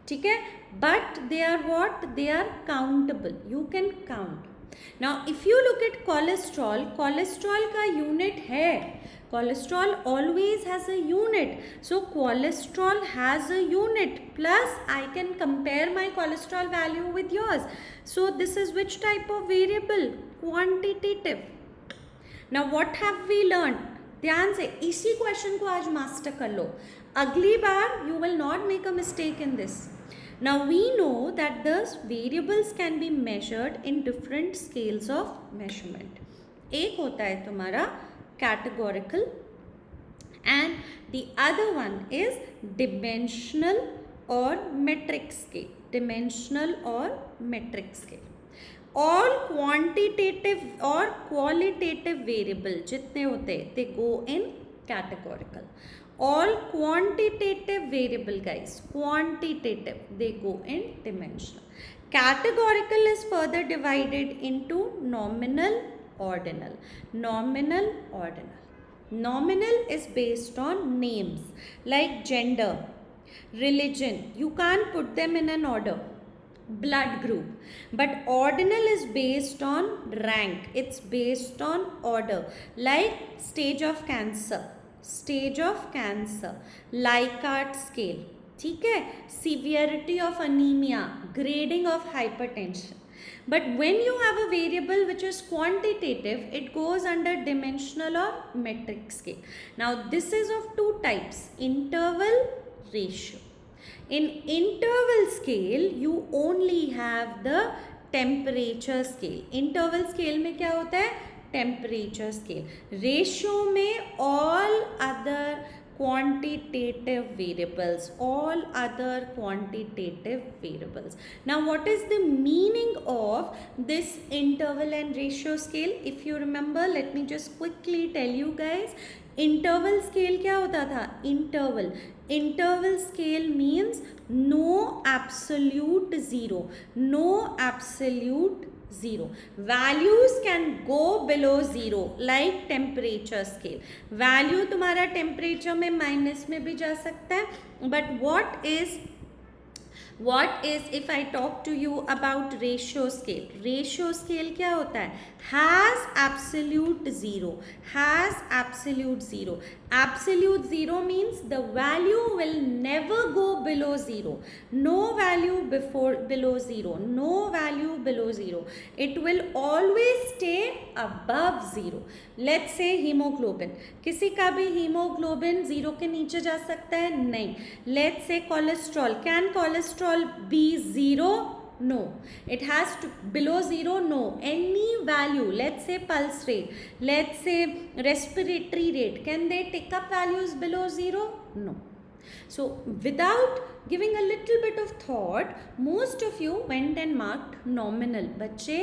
ठीक है? But they are what? They are countable. You can count. Now, if you look at cholesterol, cholesterol का unit है. Cholesterol always has a unit. So, cholesterol has a unit. Plus, I can compare my cholesterol value with yours. So, this is which type of variable? Quantitative. Now, what have we learned? ध्यान से इसी question को आज master कर लो. अगली बार you will not make a mistake in this. Now we know that the variables can be measured in different scales of measurement. एक होता है तुम्हारा categorical and the other one is dimensional और metric scale, dimensional और metric scale. All quantitative और qualitative variable जितने होते हैं दे गो इन categorical. All quantitative variable guys, quantitative, they go in dimensional. Categorical is further divided into nominal, ordinal. Nominal, ordinal. Nominal is based on names like gender, religion. You can't put them in an order. Blood group. But ordinal is based on rank. It's based on order. Like stage of cancer. Stage of cancer, Likert scale, ठीक है, severity of anemia, grading of hypertension. But when you have a variable which is quantitative, it goes under dimensional or metric scale. Now this is of two types, interval, ratio. In interval scale, you only have the temperature scale. Interval scale में क्या होता है? Temperature scale. Ratio में all other quantitative variables, all other quantitative variables. Now what is the meaning of this interval and ratio scale? If you remember, let me just quickly tell you guys. Interval scale क्या होता था? Interval scale means no absolute zero, no absolute zero. Values can go below zero like temperature scale. Value तुम्हारा temperature में minus में भी जा सकता है. But what is if I talk to you about ratio scale? Ratio scale क्या होता है? Has absolute zero. Has absolute zero. Absolute zero means the value will never go below zero. No value below zero. No value below zero. It will always stay above zero. Let's say hemoglobin. किसी का भी hemoglobin zero के नीचे जा सकता है? नहीं. Let's say cholesterol. Can cholesterol be zero? No. It has to below zero. No. Any value, let's say pulse rate, let's say respiratory rate, can they take up values below zero? No. So without giving a little bit of thought, most of you went and marked nominal. बच्चे,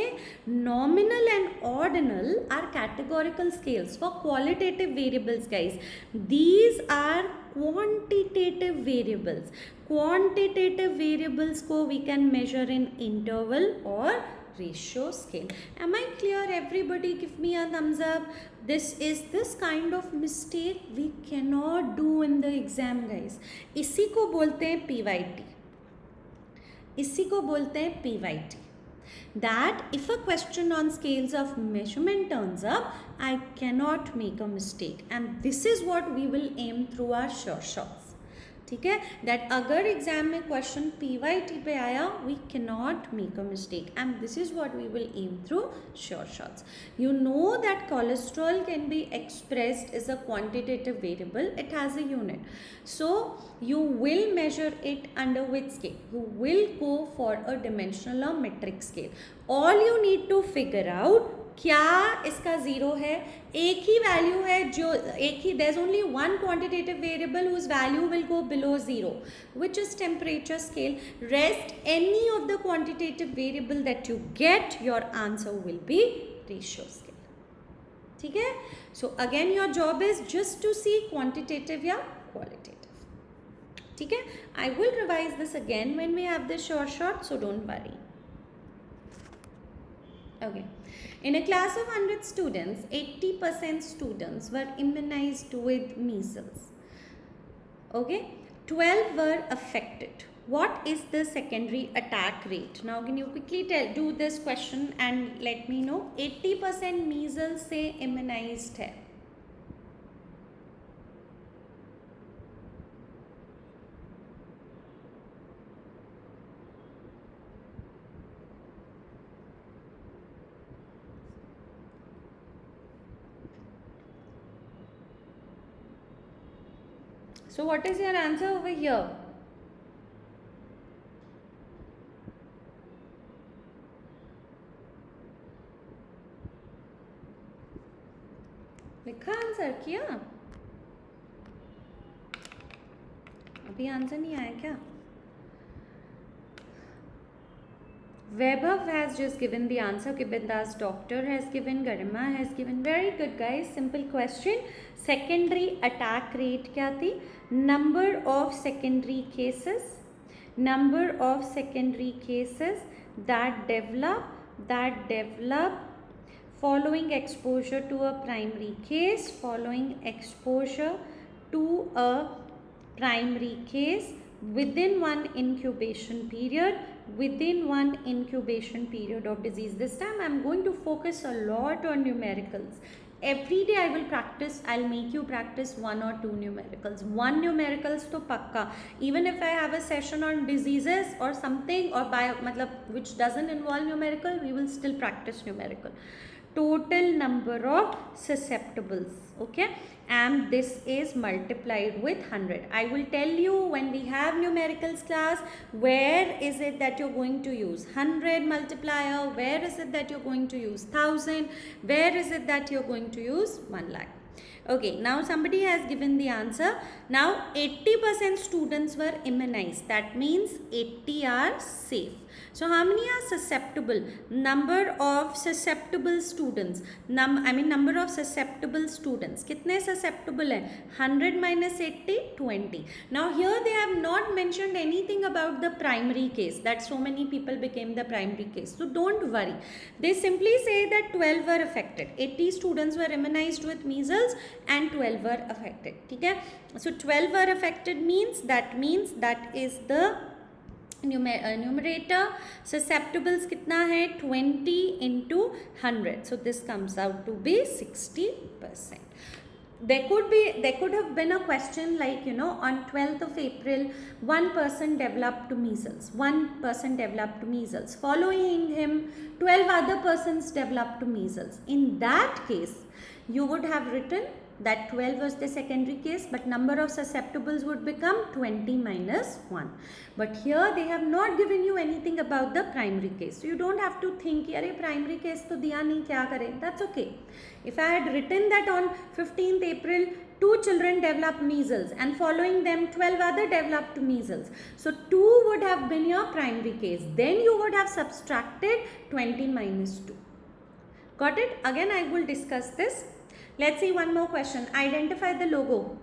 nominal and ordinal are categorical scales for qualitative variables guys. These are quantitative variables. Quantitative variables को we can measure in interval or ratio scale. Am I clear everybody? Give me a thumbs up. This kind of mistake we cannot do in the exam guys. इसी को बोलते हैं PYT. इसी को बोलते हैं PYT. That if a question on scales of measurement turns up, I cannot make a mistake. And this is what we will aim through our Sureshots. ठीक है, दैट अगर एग्जाम में क्वेश्चन PYT पे आया, we cannot make a mistake and this is what we will aim through Sureshot. You know that cholesterol can be expressed as a quantitative variable. It has a unit. So you will measure it under which scale? You will go for a dimensional or metric scale. All you need to figure out क्या इसका zero है, एक ही value है जो एक ही, there is only one quantitative variable whose value will go below zero, which is temperature scale. Rest any of the quantitative variable that you get, your answer will be ratio scale. ठीक है, so again your job is just to see quantitative या qualitative. ठीक है, I will revise this again when we have the Sureshot, so don't worry. Okay. In a class of 100 students, 80% students were immunized with measles. Okay, 12 were affected. What is the secondary attack rate? Now, can you quickly do this question and let me know? 80% measles से immunized है. So what is your answer over here? लिखा answer किया? अभी answer नहीं आया क्या? Vaibhav has just given the answer. Kibindas doctor has given. Garima has given. Very good, guys. Simple question. Secondary attack rate क्या थी? Number of secondary cases. Number of secondary cases that develop following exposure to a primary case. Following exposure to a primary case within one incubation period of disease. This time I'm going to focus a lot on numericals. Every day I'll make you practice 1 or 2 numericals. 1 numericals to pakka. Even if I have a session on diseases or something or which doesn't involve numerical, we will still practice numerical. Total number of susceptibles, okay, and this is multiplied with 100. I will tell you when we have numericals class, where is it that you're going to use 100 multiplier, where is it that you're going to use 1000, where is it that you're going to use 1 lakh. Okay, now somebody has given the answer. Now 80% students were immunized. That means 80 are safe. So how many are susceptible? Number of susceptible students. Number of susceptible students. Kitne susceptible hai? 100 minus 80, 20. Now here they have not mentioned anything about the primary case, that so many people became the primary case. So don't worry. They simply say that 12 were affected. 80 students were immunized with measles and 12 were affected. Okay? So 12 were affected means that is the numerator. Susceptibles kitna hai? 20 into 100. So this comes out to be 60%. There could have been a question like, on 12th of April, one person developed measles. Following him, 12 other persons developed measles. In that case, you would have written that 12 was the secondary case, but number of susceptibles would become 20 minus 1. But here they have not given you anything about the primary case. So you don't have to think, "Yare, primary case to diya nahi, kya kare?" That's okay. If I had written that on 15th April, 2 children developed measles and following them 12 other developed measles. So 2 would have been your primary case. Then you would have subtracted 20 minus 2. Got it? Again, I will discuss this. Let's see one more question. Identify the logo.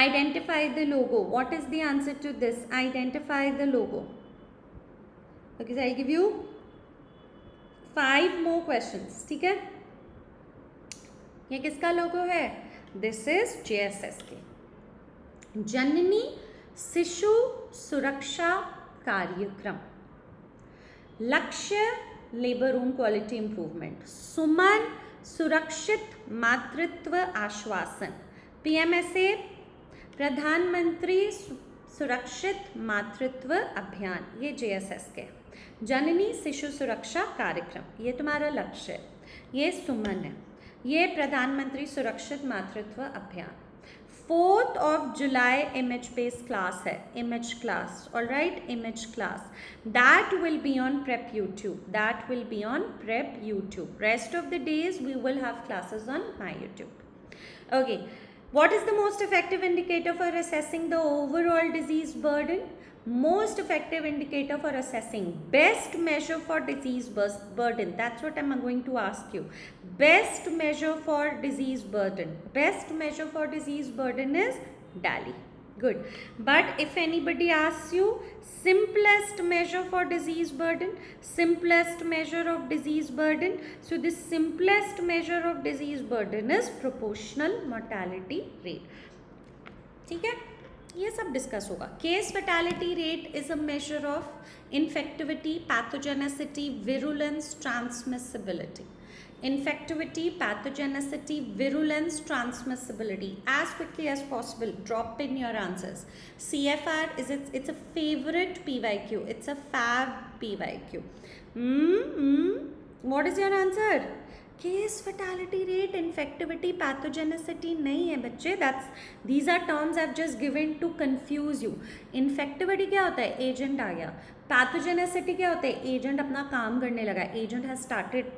Identify the logo. What is the answer to this? Identify the logo. Okay, so I'll give you 5 more questions. ठीक है? ये किसका लोगो है? This is JSSK. जननी शिशु सुरक्षा कार्यक्रम. लक्ष्य labour room quality improvement. सुमन सुरक्षित मातृत्व आश्वासन. PMSA प्रधानमंत्री सुरक्षित मातृत्व अभियान. ये JSS के. जननी शिशु सुरक्षा कार्यक्रम, ये तुम्हारा लक्ष्य है. ये सुमन है. ये प्रधानमंत्री सुरक्षित मातृत्व अभियान. 4th of July image based class है. Image class, all right, image class. That will be on Prep YouTube. Rest of the days we will have classes on my YouTube. Okay, what is the most effective indicator for assessing the overall disease burden? Most effective indicator for assessing, best measure for disease burden. That's what I'm going to ask you. Best measure for disease burden. Best measure for disease burden is DALI. Good. But if anybody asks you simplest measure for disease burden, simplest measure of disease burden, so the simplest measure of disease burden is proportional mortality rate. ठीक है? ये सब discuss होगा. Case fatality rate is a measure of infectivity, pathogenicity, virulence, transmissibility. Infectivity, pathogenicity, virulence, transmissibility. As quickly as possible, drop in your answers. CFR it's a favorite PYQ. It's a fab PYQ. What is your answer? Case fatality rate, infectivity, pathogenicity नहीं है बच्चे. These are terms I've just given to confuse you. Infectivity क्या होता है? Agent आ गया. Pathogenicity क्या होता है? Agent अपना काम करने लगा. Agent has started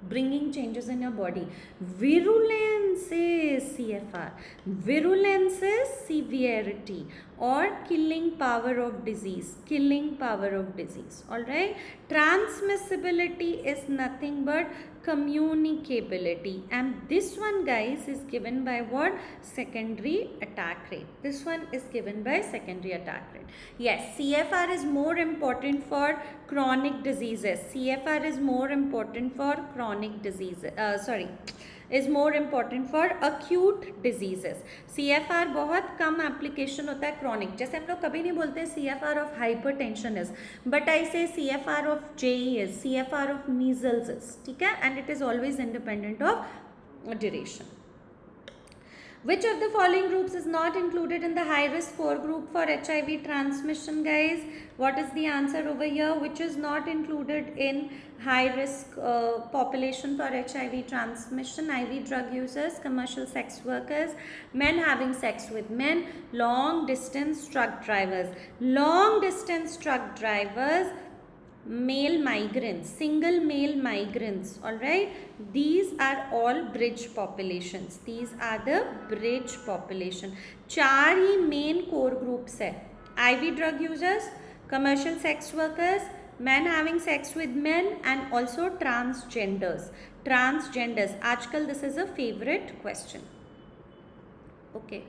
bringing changes in your body. Virulence is CFR. Virulence is severity or killing power of disease. Killing power of disease. Alright. Transmissibility is nothing but communicability, and this one, guys, is given by what? Secondary attack rate. This one is given by secondary attack rate. Yes, CFR is more important for chronic diseases. CFR is more important for chronic diseases. is more important for acute diseases. CFR बहुत कम application होता है chronic. जैसे हम लोग कभी नहीं बोलते CFR of hypertension is, but I say CFR of JE is, CFR of measles is, ठीक है? And it is always independent of duration. Which of the following groups is not included in the high risk core group for HIV transmission, guys? What is the answer over here? Which is not included in high risk population for HIV transmission? IV drug users, commercial sex workers, men having sex with men, long distance truck drivers. Long distance truck drivers, male migrants, single male migrants, all right, these are all bridge populations. These are the bridge population. चार ही main core groups है: IV drug users, commercial sex workers, men having sex with men, and also transgenders. Transgenders, आजकल this is a favorite question. Okay.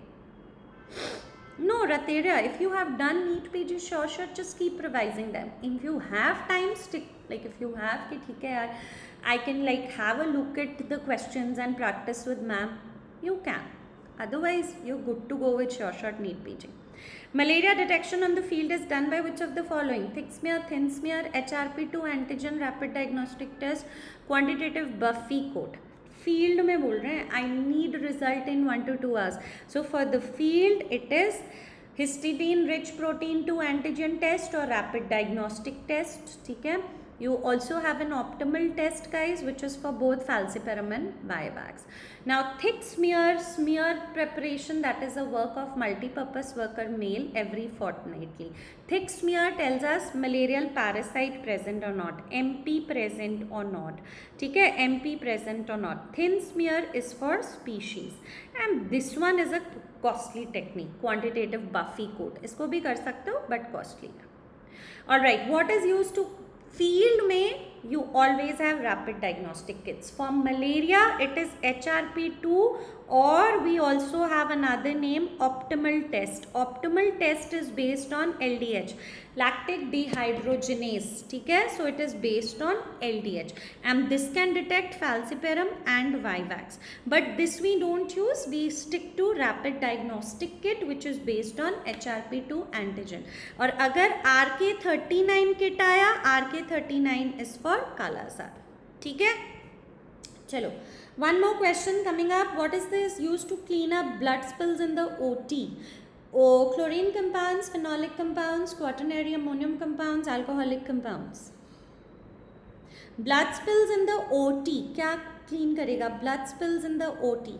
No, Rateria, if you have done neetpg Sureshot, just keep revising them. If you have time, stick. Like if you have, I can like have a look at the questions and practice with ma'am. You can. Otherwise, you're good to go with Sureshot neetpg. Malaria detection on the field is done by which of the following? Thick smear, thin smear, HRP2 antigen rapid diagnostic test, quantitative Buffy coat. Field में बोल रहे हैं, I need result in 1 to 2 hours. So for the field, it is histidine rich protein 2 antigen test or rapid diagnostic test. ठीक है? You also have an optimal test, guys, which is for both falciparum and Vivax. Now, thick smear preparation, that is a work of multi-purpose worker male every fortnightly. Thick smear tells us malarial parasite present or not, MP present or not. ठीक है? MP present or not. Thin smear is for species. And this one is a costly technique, quantitative Buffy coat. इसको भी कर सकते हो, but costly. Alright, what is used to field में? You always have rapid diagnostic kits. For malaria, it is HRP2, or we also have another name, optimal test. Optimal test is based on LDH, lactic dehydrogenase. ठीक है? So it is based on LDH, and this can detect falciparum and Vivax. But this we don't use. We stick to rapid diagnostic kit, which is based on HRP2 antigen. और अगर RK39 kit आया, RK39 is for कालाजार. ठीक है? चलो. One more question coming up. What is this used to clean up blood spills in the OT? Chlorine compounds, phenolic compounds, quaternary ammonium compounds, alcoholic compounds. Blood spills in the OT. क्या clean करेगा? Blood spills in the OT.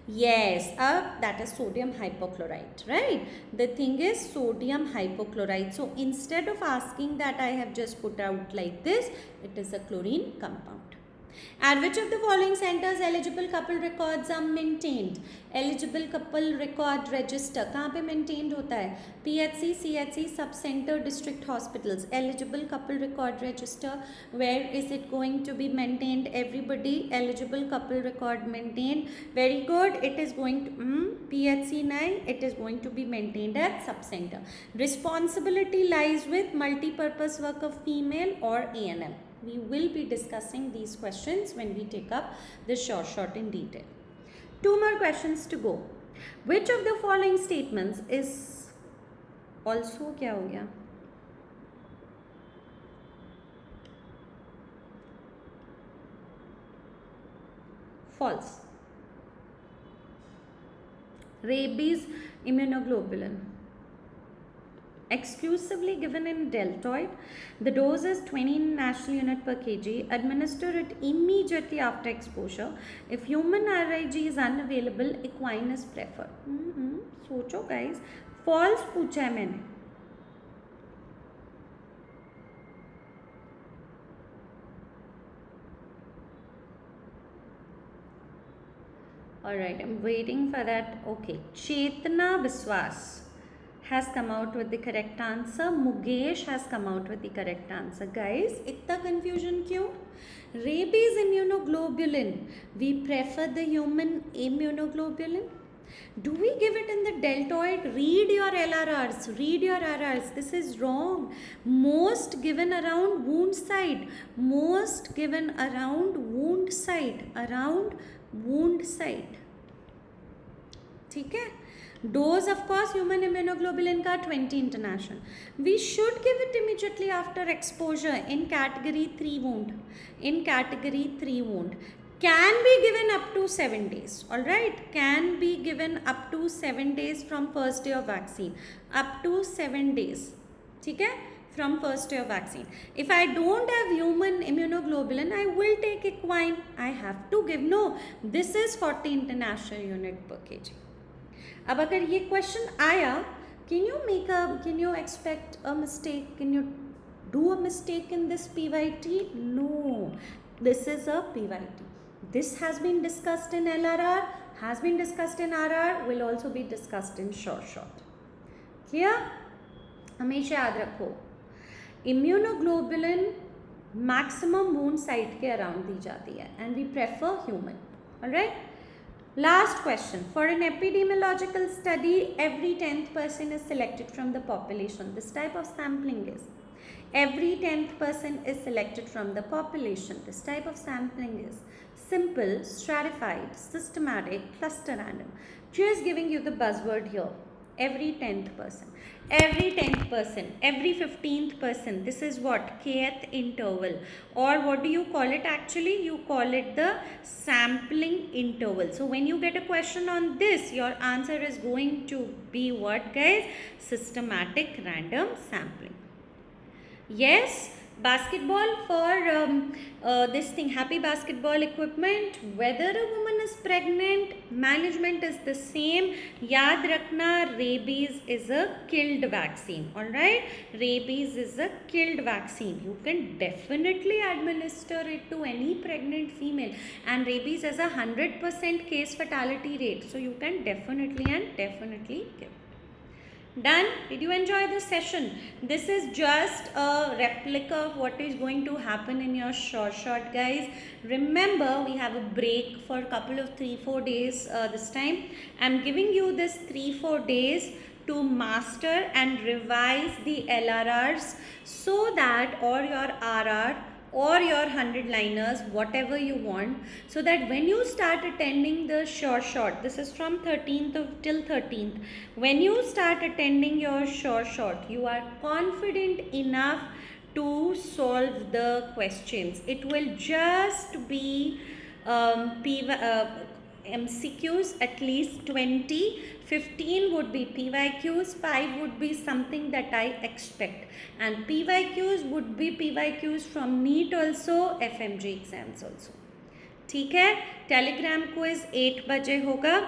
Yes, that is sodium hypochlorite, right? The thing is sodium hypochlorite. So instead of asking that, I have just put out like this, it is a chlorine compound. At which of the following centers eligible couple records are maintained? Eligible couple record register कहाँ पे maintained होता है? PHC, CHC, sub-center, district hospitals. Eligible couple record register. Where is it going to be maintained? Everybody, eligible couple record maintained. Very good. It is going to PHC 9. It is going to be maintained at sub-center. Responsibility lies with multi-purpose worker female or ANM. We will be discussing these questions when we take up the Sureshot in detail. 2 more questions to go. Which of the following statements is also क्या हो गया? False. Rabies immunoglobulin. Exclusively given in deltoid. The dose is 20 national unit per kg. Administer it immediately after exposure. If human RIG is unavailable, equine is preferred. सोचो guys, false पूछा है मैंने. All right, I'm waiting for that. Okay, Chetna Biswas has come out with the correct answer. Mugesh has come out with the correct answer. Guys, itna confusion kyun? Rabies immunoglobulin. We prefer the human immunoglobulin. Do we give it in the deltoid? Read your LRRs. Read your RRs. This is wrong. Most given around wound site. Most given around wound site. Around wound site. ठीक है. Dose of course human immunoglobulin का 20 international. We should give it immediately after exposure in category 3 wound. In category 3 wound. Can be given up to 7 days. Alright. Can be given up to 7 days from first day of vaccine. Up to 7 days. ठीक है. From first day of vaccine. If I don't have human immunoglobulin, I will take equine. I have to give. No. This is 40 international unit per kg. अब अगर ये question आया, can you expect a mistake? Can you do a mistake in this PYT? No, this is a PYT. This has been discussed in LRR, has been discussed in RR, will also be discussed in Sureshot. Clear? हमेशा याद रखो, immunoglobulin maximum wound site के around दी जाती है, and we prefer human. All right? Last question. For an epidemiological study, every 10th person is selected from the population. This type of sampling is. Every 10th person is selected from the population. This type of sampling is simple, stratified, systematic, cluster random. Just giving you the buzzword here. Every 10th person. Every 10th person. Every 15th person. This is what? Kth interval. Or what do you call it actually? You call it the sampling interval. So when you get a question on this, your answer is going to be what, guys? Systematic random sampling. Yes. Basketball for this thing, happy basketball equipment. Whether a woman is pregnant, management is the same. Yaad rakhna, rabies is a killed vaccine. Alright, rabies is a killed vaccine. You can definitely administer it to any pregnant female, and rabies has a 100% case fatality rate. So you can definitely give. Done? Did you enjoy this session? This is just a replica of what is going to happen in your Sureshot, guys. Remember, we have a break for a couple of 3-4 days this time. I'm giving you this 3-4 days to master and revise the LRRs so that, or your RR, or your 100-liners, whatever you want, so that when you start attending the Sureshot, this is from 13th till 13th, when you start attending your Sureshot, you are confident enough to solve the questions. It will just be MCQs, at least 20, 15 would be PYQs, 5 would be something that I expect, and PYQs would be PYQs from NEET also, FMGE exams also. ठीक है, Telegram quiz 8 बजे होगा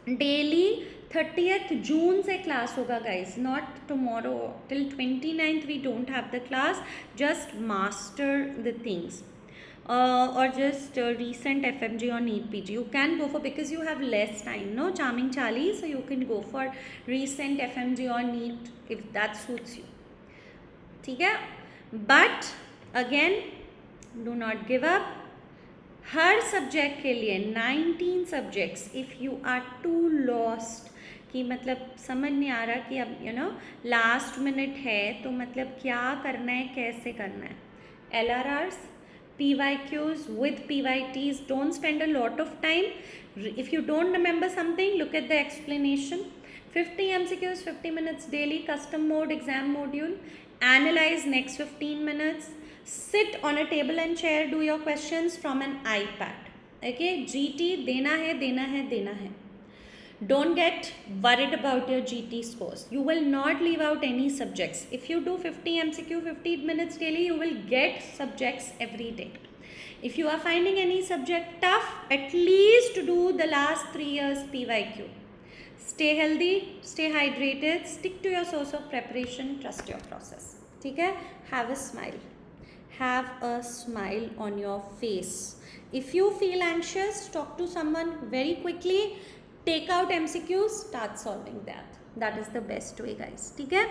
daily. 30th June से class होगा guys, not tomorrow. Till 29th we don't have the class. Just master the things. Or just recent FMG or neetpg. You can go for, because you have less time, no, charming Charlie, so you can go for recent FMG or neet if that suits you. ठीक है, but again, do not give up. हर subject के लिए 19 subjects. If you are too lost कि मतलब समझ नहीं आ रहा कि अब लास्ट मिनट है तो मतलब क्या करना है, कैसे करना है, LRRs, PYQs with PYTs, don't spend a lot of time. If you don't remember something, look at the explanation. 50 MCQs, 50 minutes daily, custom mode, exam module. Analyze next 15 minutes. Sit on a table and chair, do your questions from an iPad. Okay, GT देना है. Don't get worried about your GT scores. You will not leave out any subjects. If you do 50 MCQ, 15 minutes daily, you will get subjects every day. If you are finding any subject tough, at least do the last 3 years PYQ. Stay healthy, stay hydrated, stick to your source of preparation, trust your process. ठीक है? Have a smile. have a smile on your face. If you feel anxious, talk to someone very quickly, take out MCQs, start solving that. That is the best way, guys. ठीक है?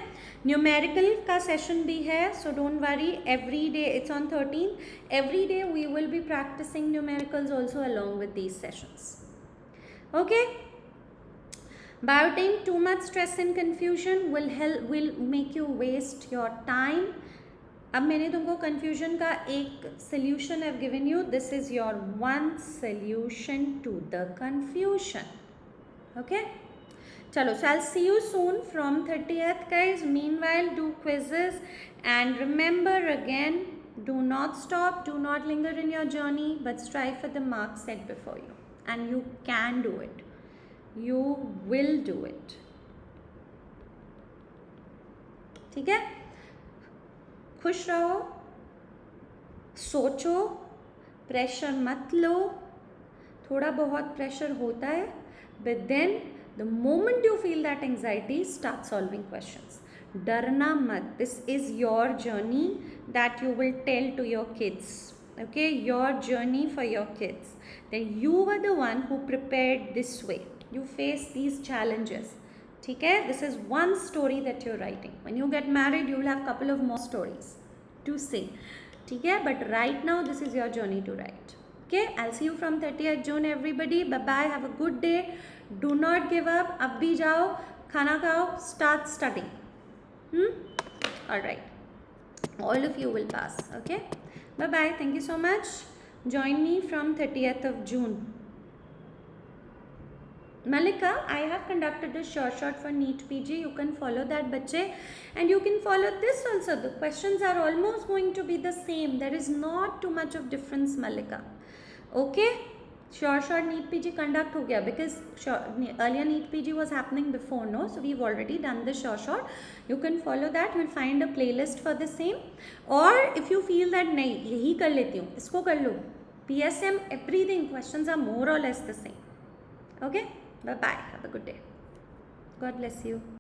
Numerical का session भी है, so don't worry. Every day, it's on 13th. Every day we will be practicing numericals also along with these sessions. Okay? Biotin, too much stress and confusion will make you waste your time. अब मैंने तुमको confusion का एक solution I've given you. This is your one solution to the confusion. Okay? Chalo, so I'll see you soon from 30th, guys. Meanwhile, do quizzes and remember again, do not stop, do not linger in your journey, but strive for the marks set before you. And you can do it. You will do it. ठीक है? खुश रहो, सोचो, pressure मत लो. थोड़ा बहुत pressure होता है, but then the moment you feel that anxiety, start solving questions. डरना मत. This is your journey that you will tell to your kids. Okay, your journey for your kids. Then you were the one who prepared this way. You face these challenges. ठीक है? This is one story that you're writing. When you get married, you will have a couple of more stories to say. ठीक है? But right now, this is your journey to write. Okay, I'll see you from 30th June, everybody. Bye bye. Have a good day. Do not give up. अब भी जाओ, खाना खाओ, start studying. All right. All of you will pass. Okay. Bye bye. Thank you so much. Join me from 30th of June. Malika, I have conducted a Sureshot for neetpg. You can follow that, bachche, and you can follow this also. The questions are almost going to be the same. There is not too much of difference, Malika. Okay, Sureshot neetpg conduct ho gaya because earlier neetpg was happening before, no? So we've already done the Sureshot. You can follow that. You'll find a playlist for the same. Or if you feel that nahi yahi kar leti hu, isko kar lo. PSM, everything questions are more or less the same. Okay, bye bye. Have a good day. God bless you.